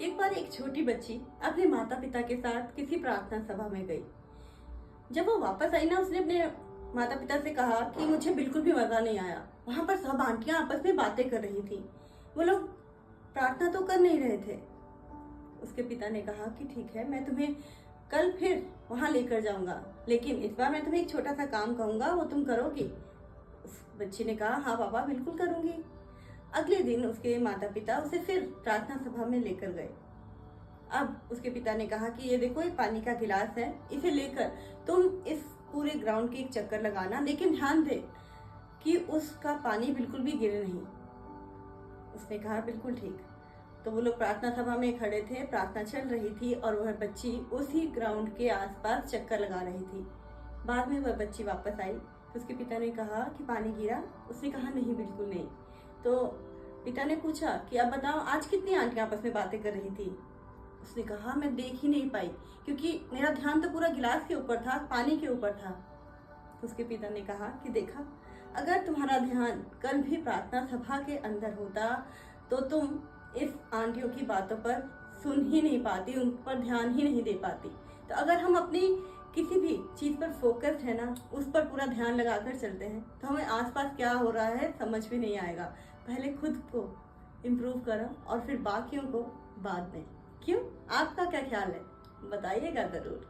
एक बार एक छोटी बच्ची अपने माता पिता के साथ किसी प्रार्थना सभा में गई। जब वो वापस आई ना, उसने अपने माता पिता से कहा कि मुझे बिल्कुल भी मजा नहीं आया। वहां पर सब आंटियां आपस में बातें कर रही थी, वो लोग प्रार्थना तो कर नहीं रहे थे। उसके पिता ने कहा कि ठीक है, मैं तुम्हें कल फिर वहां लेकर जाऊंगा, लेकिन इस बार मैं तुम्हें एक छोटा सा काम कहूंगा, वो तुम करोगी? उस बच्ची ने कहा, हाँ पापा, बिल्कुल करूंगी। अगले दिन उसके माता पिता उसे फिर प्रार्थना सभा में लेकर गए। अब उसके पिता ने कहा कि ये देखो, ये पानी का गिलास है, इसे लेकर तुम इस पूरे ग्राउंड के एक चक्कर लगाना, लेकिन ध्यान दे कि उसका पानी बिल्कुल भी गिरे नहीं। उसने कहा बिल्कुल ठीक। तो वो लोग प्रार्थना सभा में खड़े थे, प्रार्थना चल रही थी और वह बच्ची उसी ग्राउंड के आसपास चक्कर लगा रही थी। बाद में वह बच्ची वापस आई तो उसके पिता ने कहा कि पानी गिरा? उसने कहा नहीं, बिल्कुल नहीं। तो पिता ने पूछा कि अब बताओ, आज कितनी आंटियां आपस में बातें कर रही थी? उसने कहा मैं देख ही नहीं पाई, क्योंकि मेरा ध्यान तो पूरा गिलास के ऊपर था, पानी के ऊपर था। तो उसके पिता ने कहा कि देखा, अगर तुम्हारा ध्यान कल भी प्रार्थना सभा के अंदर होता तो तुम इस आंटियों की बातों पर सुन ही नहीं पाती, उन पर ध्यान ही नहीं दे पाती। तो अगर हम अपनी किसी भी चीज पर फोकस है ना, उस पर पूरा ध्यान लगाकर चलते हैं तो हमें आसपास क्या हो रहा है समझ भी नहीं आएगा। पहले खुद को इम्प्रूव करो और फिर बाकियों को बाद में। क्यों? आपका क्या ख्याल है? बताइएगा जरूर।